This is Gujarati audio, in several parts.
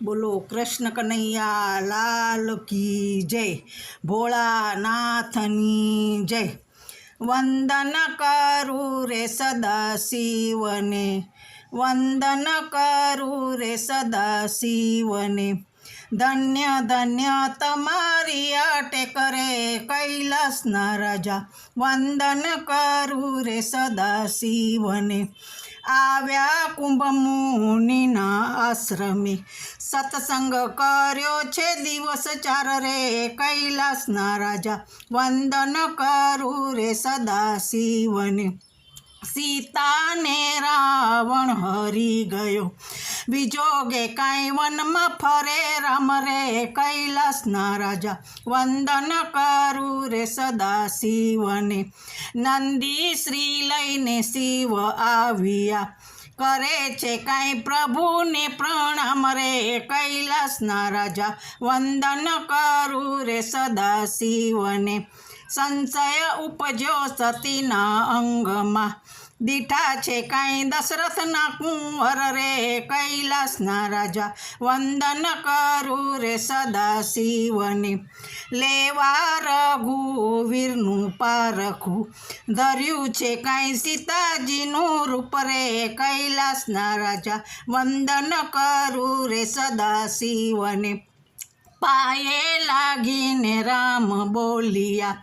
બોલો કૃષ્ણ કનૈયા લાલ કી જય, ભોળાનાથની જય. વંદન કરું રે સદા શિવને, વંદન કરું રે સદા શિવને. ધન્ય ધન્ય તમારી અટેક રે કૈલાસના રાજા, વંદન કરું રે સદા શિવને. આવ્યા કુંભ મુનિના આશ્રમે, સત્સંગ કર્યો છે દિવસ 4 રે કૈલાસના રાજા, વંદન કરું રે સદા શિવને. સીતાને રાવણ હરી ગયો, બીજોગે કાંઈ વનમાં ફરે રામ રે કૈલાસના રાજા, વંદન કરું રે સદા શિવને. નંદી શ્રી લઈને શિવ આવ્યા, કરે છે કાંઈ પ્રભુને પ્રણામ રે કૈલાસના રાજા, વંદન કરું રે સદા શિવને. સંશય ઉપજ્યો સતીના અંગમાં, દીઠા છે કાંઈ દશરથના કુંવર રે કૈલાસના રાજા, વંદન કરું રે સદા શિવને. લેવા રઘુવીરનું પારખું, ધર્યું છે કાંઈ સીતાજીનું રૂપ રે કૈલાસના રાજા, વંદન કરું રે સદા શિવને. પાયે લાગીને રામ બોલ્યા,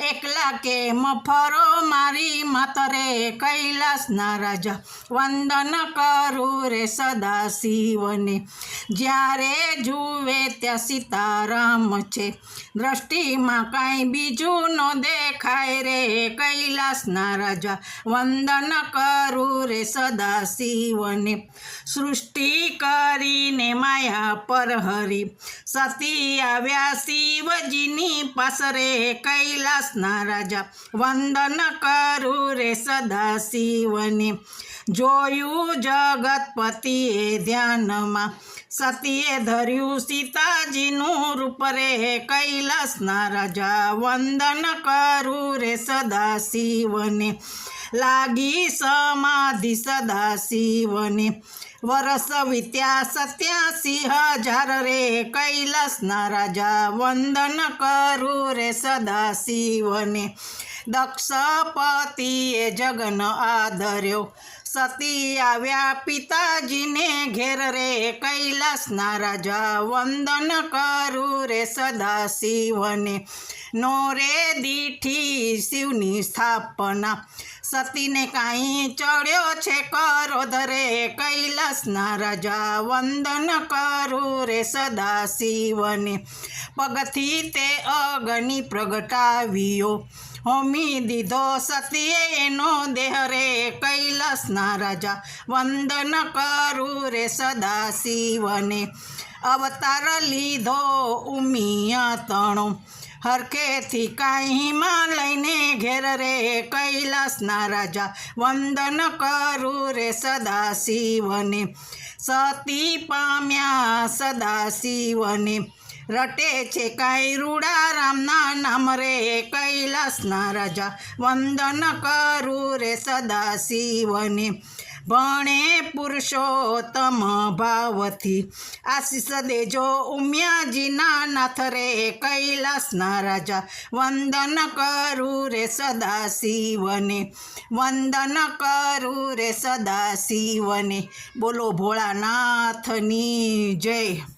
એકલા કેમ ફરો મારી માતરે કૈલાસના રાજા, વંદન કરું રે સદા શિવને. જ્યારે જુએ ત્યાં સીતારામ છે, દ્રષ્ટિમાં કાંઈ બીજું ન દેખાય રે કૈલાસના રાજા, વંદન કરું રે સદા શિવને. સૃષ્ટિ કરીને માયા પર હરી, સતી આવ્યા શિવજીની પાસરે કૈલાસના રાજા, વંદન કરું રે સદા શિવને. જોયું જગતપતિએ ધ્યાનમાં, સતીએ ધર્યું સીતાજીનું રૂપ રે કૈલાસના રાજા, વંદન કરું રે સદા શિવને. લાગી સમાધિ સદા શિવને, વરસ વીત્યા 87,000 રે કૈલાસના રાજા, વંદન કરું રે સદા શિવને. દક્ષપતિએ જગન આદર્યો, સતી આવ્યા પિતાજીને ઘેર રે કૈલાસના રાજા, વંદન કરું રે સદા શિવને. નો રે દીઠી શિવની સ્થાપના, સતીને કાંઈ ચડ્યો છે ક્રોધ રે કૈલાસના રાજા, વંદન કરું રે સદા શિવને. પગથી તે અગ્નિ પ્રગટાવ્યો, હોમી દીધો સતીએ એનો દેહ રે કૈલાસના રાજા, વંદન કરું રે સદા શિવને. અવતાર લીધો ઉમિયા તણો, હરખેથી કાંઈ માં લઈને ઘેર રે કૈલાસના રાજા, વંદન કરું રે સદા શિવને. સતી પામ્યા સદા શિવને, રટે છે કાંઈ રૂડા રામના નામ રે કૈલાસના રાજા, વંદન કરું રે સદા શિવને. ભણે પુરુષોત્તમ ભાવથી, આશીષ દેજો ઉમિયાજીના નાથ રે કૈલાસના રાજા, વંદન કરું રે સદા શિવને. વંદન કરું રે સદા શિવને. બોલો ભોળાનાથની જય.